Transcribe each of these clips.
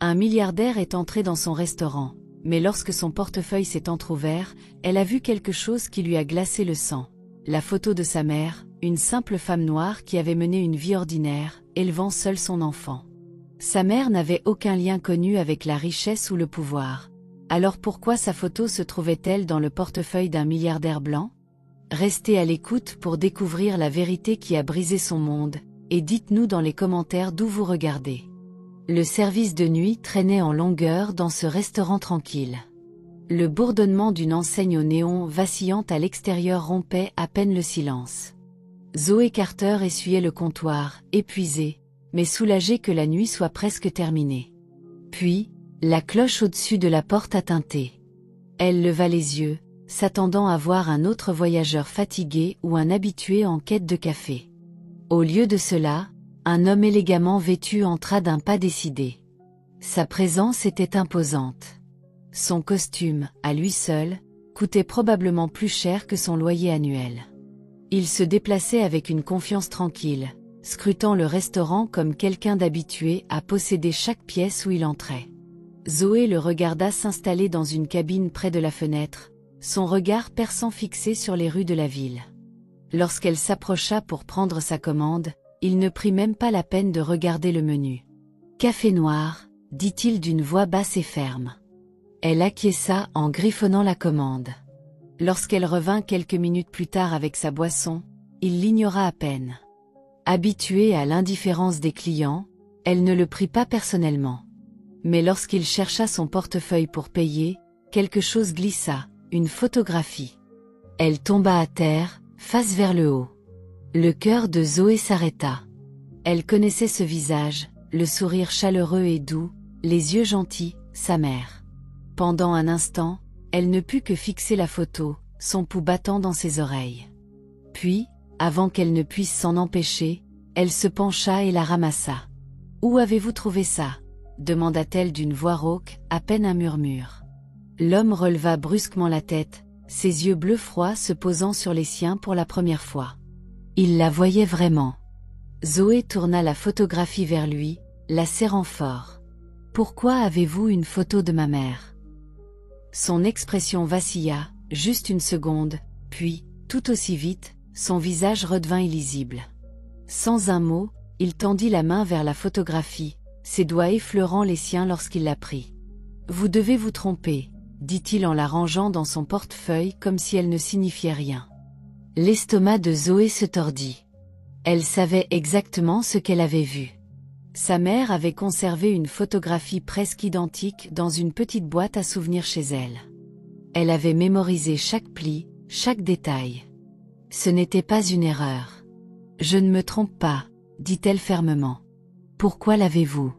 Un milliardaire est entré dans son restaurant, mais lorsque son portefeuille s'est entrouvert, elle a vu quelque chose qui lui a glacé le sang. La photo de sa mère, une simple femme noire qui avait mené une vie ordinaire, élevant seule son enfant. Sa mère n'avait aucun lien connu avec la richesse ou le pouvoir. Alors pourquoi sa photo se trouvait-elle dans le portefeuille d'un milliardaire blanc? Restez à l'écoute pour découvrir la vérité qui a brisé son monde, et dites-nous dans les commentaires d'où vous regardez. Le service de nuit traînait en longueur dans ce restaurant tranquille. Le bourdonnement d'une enseigne au néon vacillante à l'extérieur rompait à peine le silence. Zoé Carter essuyait le comptoir, épuisée, mais soulagée que la nuit soit presque terminée. Puis, la cloche au-dessus de la porte a tinté. Elle leva les yeux, s'attendant à voir un autre voyageur fatigué ou un habitué en quête de café. Au lieu de cela, un homme élégamment vêtu entra d'un pas décidé. Sa présence était imposante. Son costume, à lui seul, coûtait probablement plus cher que son loyer annuel. Il se déplaçait avec une confiance tranquille, scrutant le restaurant comme quelqu'un d'habitué à posséder chaque pièce où il entrait. Zoé le regarda s'installer dans une cabine près de la fenêtre, son regard perçant fixé sur les rues de la ville. Lorsqu'elle s'approcha pour prendre sa commande, il ne prit même pas la peine de regarder le menu. « Café noir », dit-il d'une voix basse et ferme. Elle acquiesça en griffonnant la commande. Lorsqu'elle revint quelques minutes plus tard avec sa boisson, il l'ignora à peine. Habituée à l'indifférence des clients, elle ne le prit pas personnellement. Mais lorsqu'il chercha son portefeuille pour payer, quelque chose glissa, une photographie. Elle tomba à terre, face vers le haut. Le cœur de Zoé s'arrêta. Elle connaissait ce visage, le sourire chaleureux et doux, les yeux gentils, sa mère. Pendant un instant, elle ne put que fixer la photo, son pouls battant dans ses oreilles. Puis, avant qu'elle ne puisse s'en empêcher, elle se pencha et la ramassa. « Où avez-vous trouvé ça ?» demanda-t-elle d'une voix rauque, à peine un murmure. L'homme releva brusquement la tête, ses yeux bleus froids se posant sur les siens pour la première fois. Il la voyait vraiment. Zoé tourna la photographie vers lui, la serrant fort. « Pourquoi avez-vous une photo de ma mère ?» Son expression vacilla, juste une seconde, puis, tout aussi vite, son visage redevint illisible. Sans un mot, il tendit la main vers la photographie, ses doigts effleurant les siens lorsqu'il la prit. « Vous devez vous tromper », dit-il en la rangeant dans son portefeuille comme si elle ne signifiait rien. L'estomac de Zoé se tordit. Elle savait exactement ce qu'elle avait vu. Sa mère avait conservé une photographie presque identique dans une petite boîte à souvenirs chez elle. Elle avait mémorisé chaque pli, chaque détail. Ce n'était pas une erreur. « Je ne me trompe pas », dit-elle fermement. « Pourquoi l'avez-vous »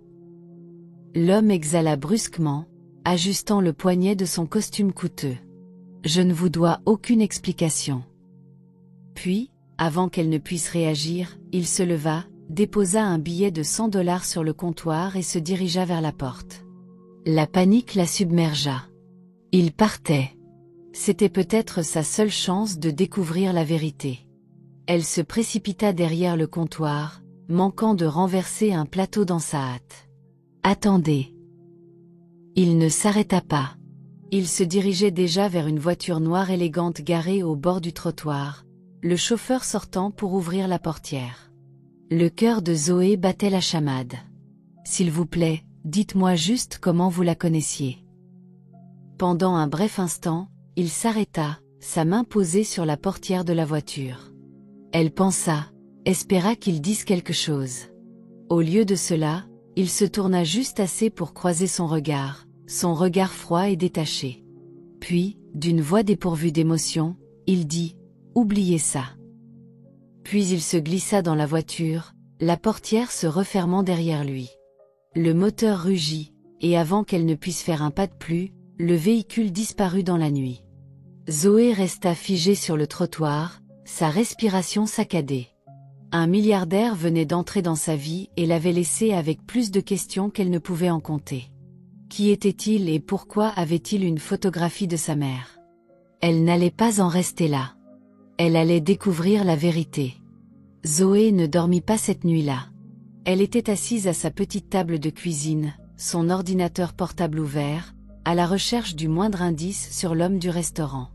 L'homme exhala brusquement, ajustant le poignet de son costume coûteux. « Je ne vous dois aucune explication. » Puis, avant qu'elle ne puisse réagir, il se leva, déposa un billet de $100 sur le comptoir et se dirigea vers la porte. La panique la submergea. Il partait. C'était peut-être sa seule chance de découvrir la vérité. Elle se précipita derrière le comptoir, manquant de renverser un plateau dans sa hâte. « Attendez !» Il ne s'arrêta pas. Il se dirigeait déjà vers une voiture noire élégante garée au bord du trottoir, le chauffeur sortant pour ouvrir la portière. Le cœur de Zoé battait la chamade. « S'il vous plaît, dites-moi juste comment vous la connaissiez. » Pendant un bref instant, il s'arrêta, sa main posée sur la portière de la voiture. Elle pensa, espéra qu'il dise quelque chose. Au lieu de cela, il se tourna juste assez pour croiser son regard froid et détaché. Puis, d'une voix dépourvue d'émotion, il dit « Oubliez ça ». Puis il se glissa dans la voiture, la portière se refermant derrière lui. Le moteur rugit, et avant qu'elle ne puisse faire un pas de plus, le véhicule disparut dans la nuit. Zoé resta figée sur le trottoir, sa respiration saccadée. Un milliardaire venait d'entrer dans sa vie et l'avait laissée avec plus de questions qu'elle ne pouvait en compter. Qui était-il et pourquoi avait-il une photographie de sa mère? Elle n'allait pas en rester là. Elle allait découvrir la vérité. Zoé ne dormit pas cette nuit-là. Elle était assise à sa petite table de cuisine, son ordinateur portable ouvert, à la recherche du moindre indice sur l'homme du restaurant.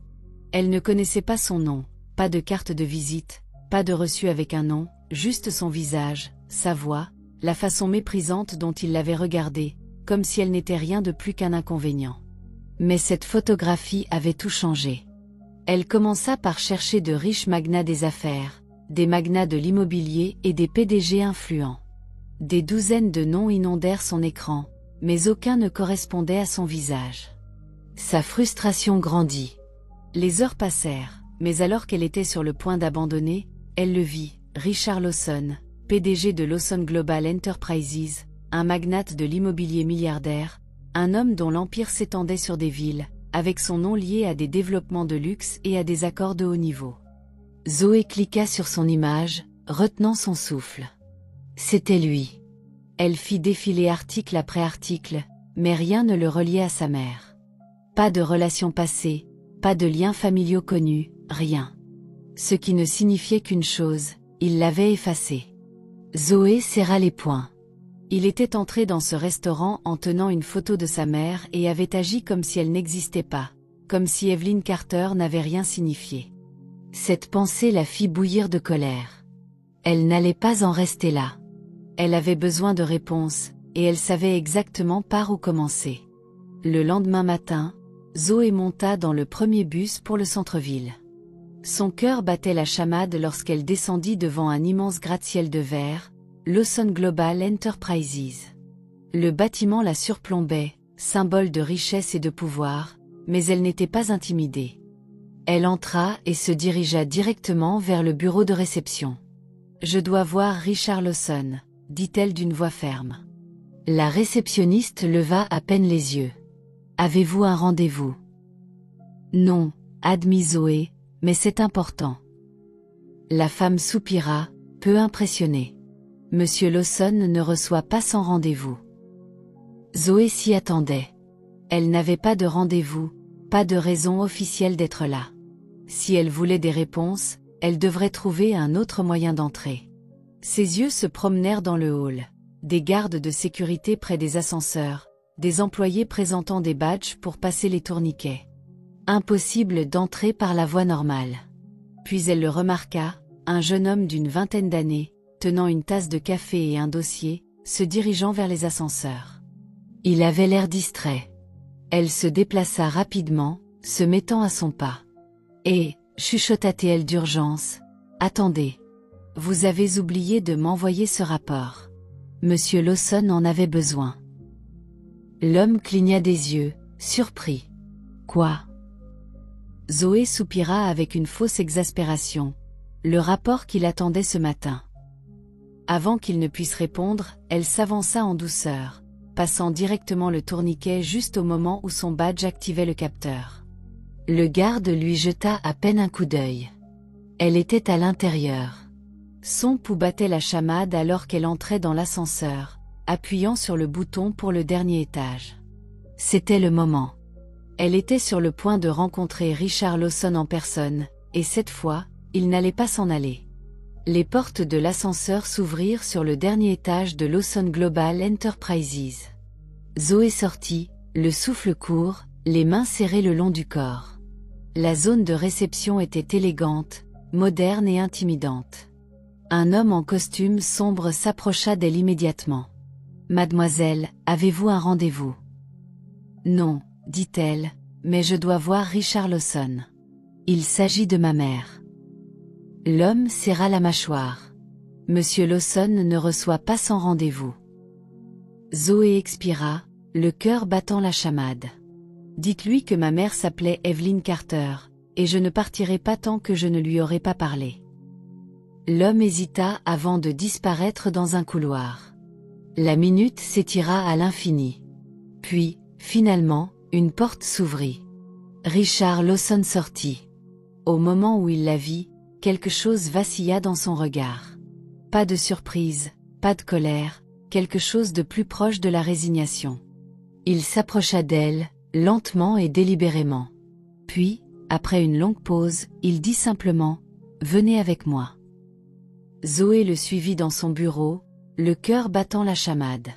Elle ne connaissait pas son nom, pas de carte de visite, pas de reçu avec un nom, juste son visage, sa voix, la façon méprisante dont il l'avait regardée, comme si elle n'était rien de plus qu'un inconvénient. Mais cette photographie avait tout changé. Elle commença par chercher de riches magnats des affaires, des magnats de l'immobilier et des PDG influents. Des douzaines de noms inondèrent son écran, mais aucun ne correspondait à son visage. Sa frustration grandit. Les heures passèrent, mais alors qu'elle était sur le point d'abandonner, elle le vit, Richard Lawson, PDG de Lawson Global Enterprises, un magnate de l'immobilier milliardaire, un homme dont l'empire s'étendait sur des villes, avec son nom lié à des développements de luxe et à des accords de haut niveau. Zoé cliqua sur son image, retenant son souffle. C'était lui. Elle fit défiler article après article, mais rien ne le reliait à sa mère. Pas de relations passées, pas de liens familiaux connus, rien. Ce qui ne signifiait qu'une chose, il l'avait effacé. Zoé serra les poings. Il était entré dans ce restaurant en tenant une photo de sa mère et avait agi comme si elle n'existait pas, comme si Evelyn Carter n'avait rien signifié. Cette pensée la fit bouillir de colère. Elle n'allait pas en rester là. Elle avait besoin de réponses, et elle savait exactement par où commencer. Le lendemain matin, Zoé monta dans le premier bus pour le centre-ville. Son cœur battait la chamade lorsqu'elle descendit devant un immense gratte-ciel de verre, Lawson Global Enterprises. Le bâtiment la surplombait, symbole de richesse et de pouvoir, mais elle n'était pas intimidée. Elle entra et se dirigea directement vers le bureau de réception. « Je dois voir Richard Lawson », dit-elle d'une voix ferme. La réceptionniste leva à peine les yeux. « Avez-vous un rendez-vous ?»« Non, » admit Zoé, « mais c'est important. » La femme soupira, peu impressionnée. « Monsieur Lawson ne reçoit pas sans rendez-vous. » Zoé s'y attendait. Elle n'avait pas de rendez-vous, pas de raison officielle d'être là. Si elle voulait des réponses, elle devrait trouver un autre moyen d'entrer. Ses yeux se promenèrent dans le hall. Des gardes de sécurité près des ascenseurs, des employés présentant des badges pour passer les tourniquets. Impossible d'entrer par la voie normale. Puis elle le remarqua, un jeune homme d'une vingtaine d'années, tenant une tasse de café et un dossier, se dirigeant vers les ascenseurs. Il avait l'air distrait. Elle se déplaça rapidement, se mettant à son pas. « Et, chuchota-t-elle d'urgence, attendez. Vous avez oublié de m'envoyer ce rapport. Monsieur Lawson en avait besoin. » L'homme cligna des yeux, surpris. « Quoi ?» Zoé soupira avec une fausse exaspération. Le rapport qu'il attendait ce matin. Avant qu'il ne puisse répondre, elle s'avança en douceur, passant directement le tourniquet juste au moment où son badge activait le capteur. Le garde lui jeta à peine un coup d'œil. Elle était à l'intérieur. Son pouls battait la chamade alors qu'elle entrait dans l'ascenseur, appuyant sur le bouton pour le dernier étage. C'était le moment. Elle était sur le point de rencontrer Richard Lawson en personne, et cette fois, il n'allait pas s'en aller. Les portes de l'ascenseur s'ouvrirent sur le dernier étage de Lawson Global Enterprises. Zoé sortit, le souffle court, les mains serrées le long du corps. La zone de réception était élégante, moderne et intimidante. Un homme en costume sombre s'approcha d'elle immédiatement. « Mademoiselle, avez-vous un rendez-vous ?»« Non, » dit-elle, « mais je dois voir Richard Lawson. Il s'agit de ma mère. » L'homme serra la mâchoire. « Monsieur Lawson ne reçoit pas sans rendez-vous. » Zoé expira, le cœur battant la chamade. « Dites-lui que ma mère s'appelait Evelyn Carter, et je ne partirai pas tant que je ne lui aurai pas parlé. » L'homme hésita avant de disparaître dans un couloir. La minute s'étira à l'infini. Puis, finalement, une porte s'ouvrit. Richard Lawson sortit. Au moment où il la vit, quelque chose vacilla dans son regard. Pas de surprise, pas de colère, quelque chose de plus proche de la résignation. Il s'approcha d'elle, lentement et délibérément. Puis, après une longue pause, il dit simplement « Venez avec moi ». Zoé le suivit dans son bureau, le cœur battant la chamade.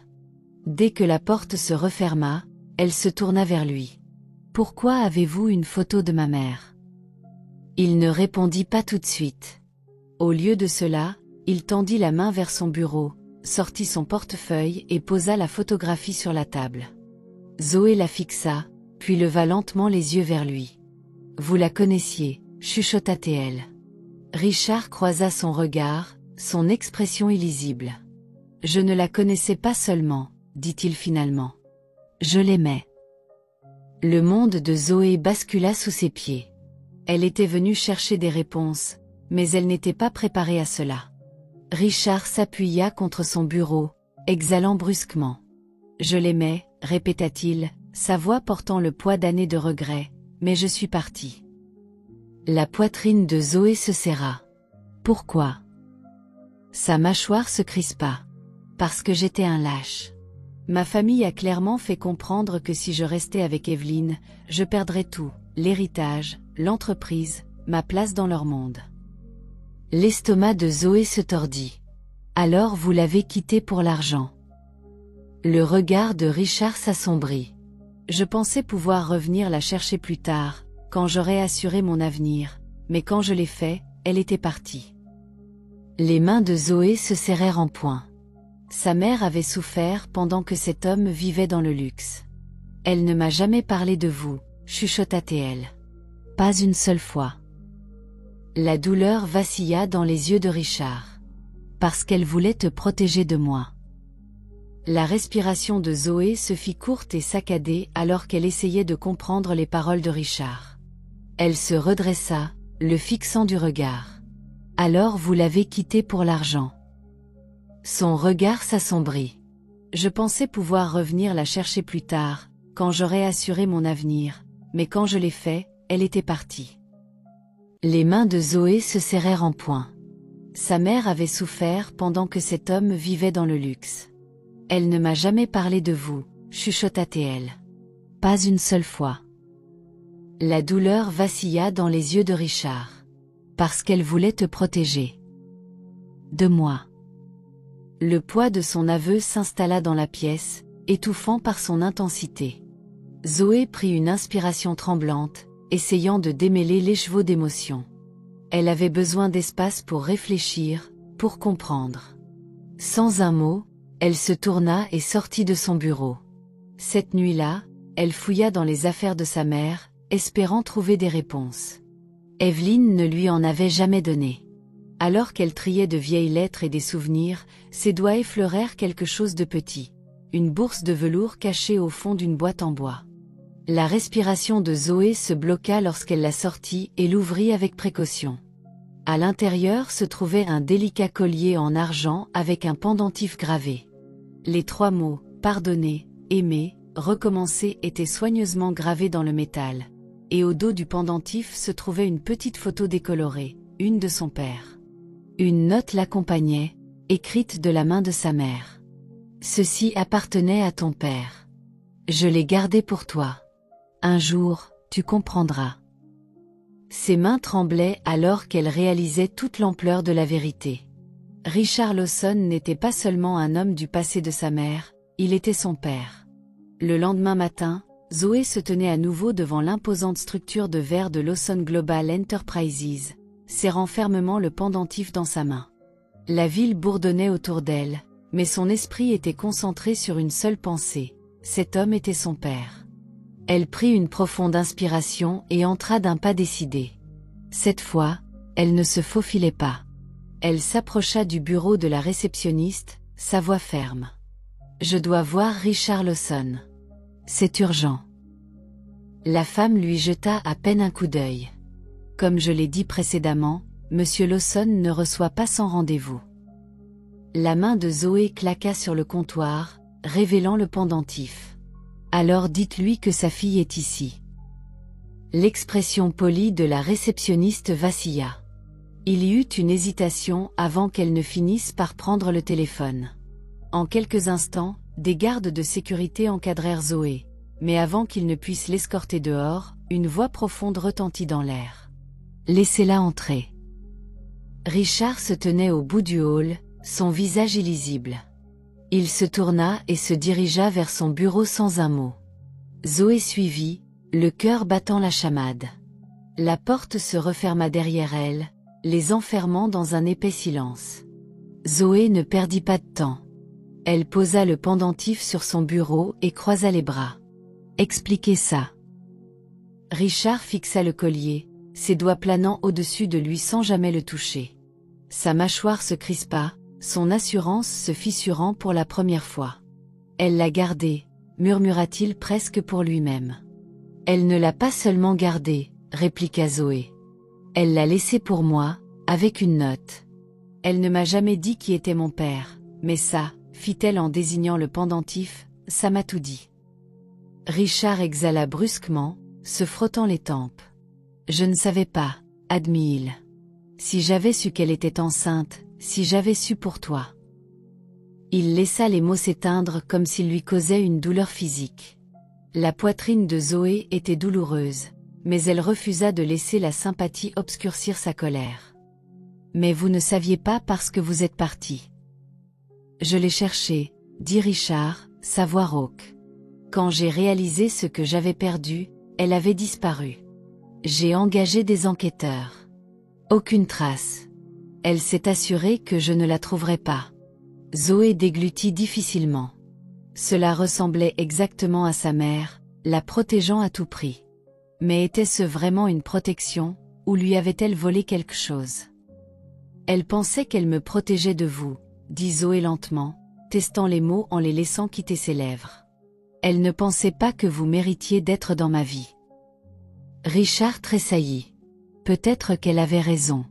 Dès que la porte se referma, elle se tourna vers lui. « Pourquoi avez-vous une photo de ma mère ?» Il ne répondit pas tout de suite. Au lieu de cela, il tendit la main vers son bureau, sortit son portefeuille et posa la photographie sur la table. Zoé la fixa, puis leva lentement les yeux vers lui. « Vous la connaissiez » chuchota-t-elle. Richard croisa son regard, son expression illisible. « Je ne la connaissais pas seulement, » dit-il finalement. « Je l'aimais. » Le monde de Zoé bascula sous ses pieds. Elle était venue chercher des réponses, mais elle n'était pas préparée à cela. Richard s'appuya contre son bureau, exhalant brusquement. « Je l'aimais, » répéta-t-il, sa voix portant le poids d'années de regrets, « mais je suis parti. » La poitrine de Zoé se serra. « Pourquoi ?» Sa mâchoire se crispa. « Parce que j'étais un lâche. Ma famille a clairement fait comprendre que si je restais avec Evelyne, je perdrais tout, l'héritage, l'entreprise, ma place dans leur monde. » L'estomac de Zoé se tordit. « Alors vous l'avez quittée pour l'argent. » Le regard de Richard s'assombrit. « Je pensais pouvoir revenir la chercher plus tard, quand j'aurais assuré mon avenir, mais quand je l'ai fait, elle était partie. » Les mains de Zoé se serrèrent en poing. Sa mère avait souffert pendant que cet homme vivait dans le luxe. « Elle ne m'a jamais parlé de vous, » chuchota-t-elle. « Pas une seule fois. » La douleur vacilla dans les yeux de Richard. « Parce qu'elle voulait te protéger de moi. » La respiration de Zoé se fit courte et saccadée alors qu'elle essayait de comprendre les paroles de Richard. Elle se redressa, le fixant du regard. « Alors vous l'avez quittée pour l'argent. » Son regard s'assombrit. « Je pensais pouvoir revenir la chercher plus tard, quand j'aurais assuré mon avenir, mais quand je l'ai fait, elle était partie. » Les mains de Zoé se serrèrent en poing. Sa mère avait souffert pendant que cet homme vivait dans le luxe. « Elle ne m'a jamais parlé de vous, » chuchota-t-elle. « Pas une seule fois. » La douleur vacilla dans les yeux de Richard. « Parce qu'elle voulait te protéger. De moi. » Le poids de son aveu s'installa dans la pièce, étouffant par son intensité. Zoé prit une inspiration tremblante, essayant de démêler l'écheveau d'émotions. Elle avait besoin d'espace pour réfléchir, pour comprendre. Sans un mot, elle se tourna et sortit de son bureau. Cette nuit-là, elle fouilla dans les affaires de sa mère, espérant trouver des réponses. Evelyne ne lui en avait jamais donné. Alors qu'elle triait de vieilles lettres et des souvenirs, ses doigts effleurèrent quelque chose de petit. Une bourse de velours cachée au fond d'une boîte en bois. La respiration de Zoé se bloqua lorsqu'elle la sortit et l'ouvrit avec précaution. À l'intérieur se trouvait un délicat collier en argent avec un pendentif gravé. Les 3 mots « pardonner, aimer, recommencer » étaient soigneusement gravés dans le métal, et au dos du pendentif se trouvait une petite photo décolorée, une de son père. Une note l'accompagnait, écrite de la main de sa mère. « Ceci appartenait à ton père. Je l'ai gardé pour toi. Un jour, tu comprendras. » Ses mains tremblaient alors qu'elle réalisait toute l'ampleur de la vérité. Richard Lawson n'était pas seulement un homme du passé de sa mère, il était son père. Le lendemain matin, Zoé se tenait à nouveau devant l'imposante structure de verre de Lawson Global Enterprises, serrant fermement le pendentif dans sa main. La ville bourdonnait autour d'elle, mais son esprit était concentré sur une seule pensée, cet homme était son père. Elle prit une profonde inspiration et entra d'un pas décidé. Cette fois, elle ne se faufilait pas. Elle s'approcha du bureau de la réceptionniste, sa voix ferme. « Je dois voir Richard Lawson. C'est urgent. » La femme lui jeta à peine un coup d'œil. « Comme je l'ai dit précédemment, Monsieur Lawson ne reçoit pas sans rendez-vous. » La main de Zoé claqua sur le comptoir, révélant le pendentif. « Alors dites-lui que sa fille est ici. » L'expression polie de la réceptionniste vacilla. Il y eut une hésitation avant qu'elle ne finisse par prendre le téléphone. En quelques instants, des gardes de sécurité encadrèrent Zoé, mais avant qu'ils ne puissent l'escorter dehors, une voix profonde retentit dans l'air. « Laissez-la entrer. » Richard se tenait au bout du hall, son visage illisible. Il se tourna et se dirigea vers son bureau sans un mot. Zoé suivit, le cœur battant la chamade. La porte se referma derrière elle, les enfermant dans un épais silence. Zoé ne perdit pas de temps. Elle posa le pendentif sur son bureau et croisa les bras. Expliquez ça. Richard fixa le collier, ses doigts planant au-dessus de lui sans jamais le toucher. Sa mâchoire se crispa, son assurance se fissurant pour la première fois. Elle l'a gardé, murmura-t-il presque pour lui-même. Elle ne l'a pas seulement gardé, répliqua Zoé. Elle l'a laissé pour moi, avec une note. Elle ne m'a jamais dit qui était mon père, mais ça, fit-elle en désignant le pendentif, ça m'a tout dit. Richard exhala brusquement, se frottant les tempes. Je ne savais pas, admit-il. Si j'avais su qu'elle était enceinte, si j'avais su pour toi. Il laissa les mots s'éteindre comme s'ils lui causaient une douleur physique. La poitrine de Zoé était douloureuse, mais elle refusa de laisser la sympathie obscurcir sa colère. Mais vous ne saviez pas parce que vous êtes parti. Je l'ai cherché, dit Richard, sa voix rauque. Quand j'ai réalisé ce que j'avais perdu, elle avait disparu. J'ai engagé des enquêteurs. Aucune trace. Elle s'est assurée que je ne la trouverais pas. Zoé déglutit difficilement. Cela ressemblait exactement à sa mère, la protégeant à tout prix. Mais était-ce vraiment une protection, ou lui avait-elle volé quelque chose? Elle pensait qu'elle me protégeait de vous, dit Zoé lentement, testant les mots en les laissant quitter ses lèvres. Elle ne pensait pas que vous méritiez d'être dans ma vie. Richard tressaillit. Peut-être qu'elle avait raison.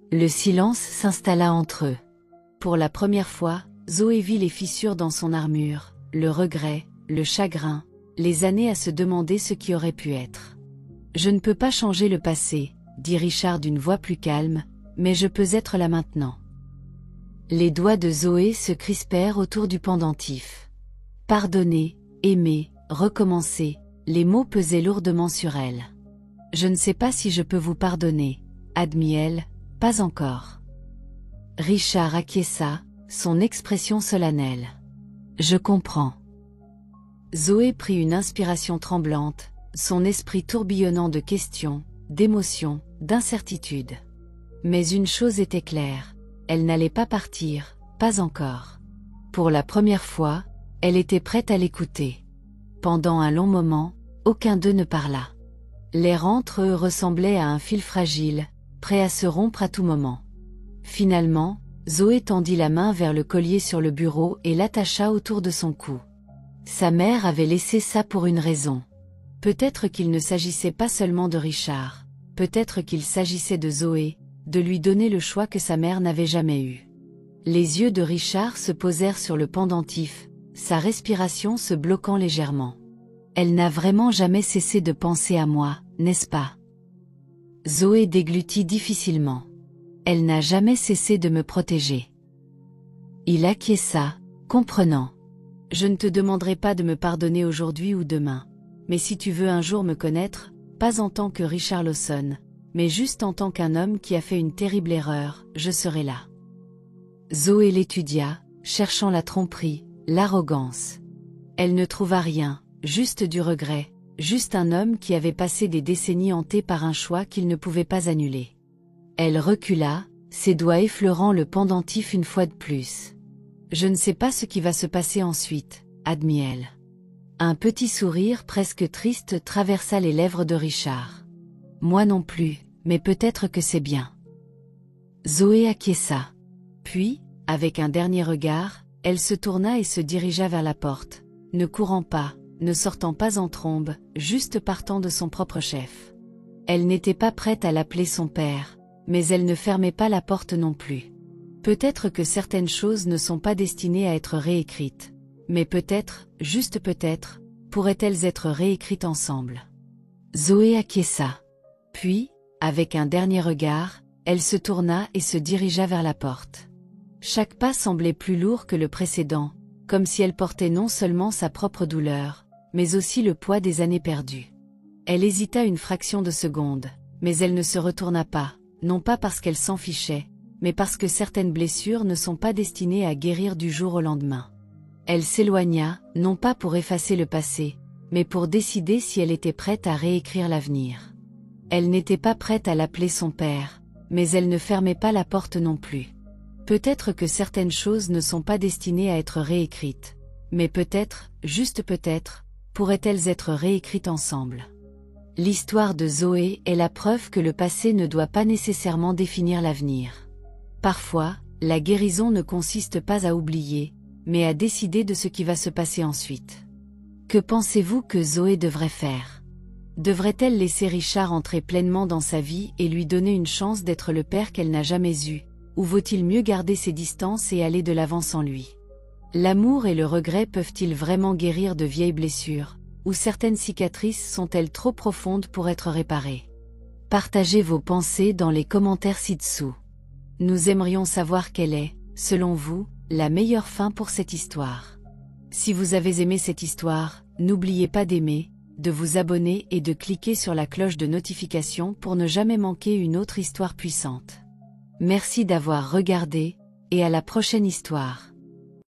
Le silence s'installa entre eux. Pour la première fois, Zoé vit les fissures dans son armure, le regret, le chagrin, les années à se demander ce qui aurait pu être. Je ne peux pas changer le passé, dit Richard d'une voix plus calme, mais je peux être là maintenant. Les doigts de Zoé se crispèrent autour du pendentif. Pardonner, aimer, recommencer, les mots pesaient lourdement sur elle. Je ne sais pas si je peux vous pardonner, admit-elle, pas encore. Richard acquiesça, son expression solennelle. Je comprends. Zoé prit une inspiration tremblante, son esprit tourbillonnant de questions, d'émotions, d'incertitudes. Mais une chose était claire, elle n'allait pas partir, pas encore. Pour la première fois, elle était prête à l'écouter. Pendant un long moment, aucun d'eux ne parla. L'air entre eux ressemblait à un fil fragile, prêt à se rompre à tout moment. Finalement, Zoé tendit la main vers le collier sur le bureau et l'attacha autour de son cou. Sa mère avait laissé ça pour une raison. Peut-être qu'il ne s'agissait pas seulement de Richard, peut-être qu'il s'agissait de Zoé, de lui donner le choix que sa mère n'avait jamais eu. Les yeux de Richard se posèrent sur le pendentif, sa respiration se bloquant légèrement. Elle n'a vraiment jamais cessé de penser à moi, n'est-ce pas? Zoé déglutit difficilement. Elle n'a jamais cessé de me protéger. Il acquiesça, comprenant. Je ne te demanderai pas de me pardonner aujourd'hui ou demain. Mais si tu veux un jour me connaître, pas en tant que Richard Lawson, mais juste en tant qu'un homme qui a fait une terrible erreur, je serai là. Zoé l'étudia, cherchant la tromperie, l'arrogance. Elle ne trouva rien, juste du regret, juste un homme qui avait passé des décennies hanté par un choix qu'il ne pouvait pas annuler. Elle recula, ses doigts effleurant le pendentif une fois de plus. Je ne sais pas ce qui va se passer ensuite, admit-elle. Un petit sourire presque triste traversa les lèvres de Richard. Moi non plus, mais peut-être que c'est bien. Zoé acquiesça. Puis, avec un dernier regard, elle se tourna et se dirigea vers la porte, ne courant pas, ne sortant pas en trombe, juste partant de son propre chef. Elle n'était pas prête à l'appeler son père, mais elle ne fermait pas la porte non plus. Peut-être que certaines choses ne sont pas destinées à être réécrites, mais peut-être, juste peut-être, pourraient-elles être réécrites ensemble. Zoé acquiesça. Puis, avec un dernier regard, elle se tourna et se dirigea vers la porte. Chaque pas semblait plus lourd que le précédent, comme si elle portait non seulement sa propre douleur, mais aussi le poids des années perdues. Elle hésita une fraction de seconde, mais elle ne se retourna pas, non pas parce qu'elle s'en fichait, mais parce que certaines blessures ne sont pas destinées à guérir du jour au lendemain. Elle s'éloigna, non pas pour effacer le passé, mais pour décider si elle était prête à réécrire l'avenir. Elle n'était pas prête à l'appeler son père, mais elle ne fermait pas la porte non plus. Peut-être que certaines choses ne sont pas destinées à être réécrites, mais peut-être, juste peut-être, pourraient-elles être réécrites ensemble. L'histoire de Zoé est la preuve que le passé ne doit pas nécessairement définir l'avenir. Parfois, la guérison ne consiste pas à oublier, mais à décider de ce qui va se passer ensuite. Que pensez-vous que Zoé devrait faire? Devrait-elle laisser Richard entrer pleinement dans sa vie et lui donner une chance d'être le père qu'elle n'a jamais eu, ou vaut-il mieux garder ses distances et aller de l'avant sans lui? L'amour et le regret peuvent-ils vraiment guérir de vieilles blessures, ou certaines cicatrices sont-elles trop profondes pour être réparées? Partagez vos pensées dans les commentaires ci-dessous. Nous aimerions savoir quelle est, selon vous, la meilleure fin pour cette histoire. Si vous avez aimé cette histoire, n'oubliez pas d'aimer, de vous abonner et de cliquer sur la cloche de notification pour ne jamais manquer une autre histoire puissante. Merci d'avoir regardé, et à la prochaine histoire.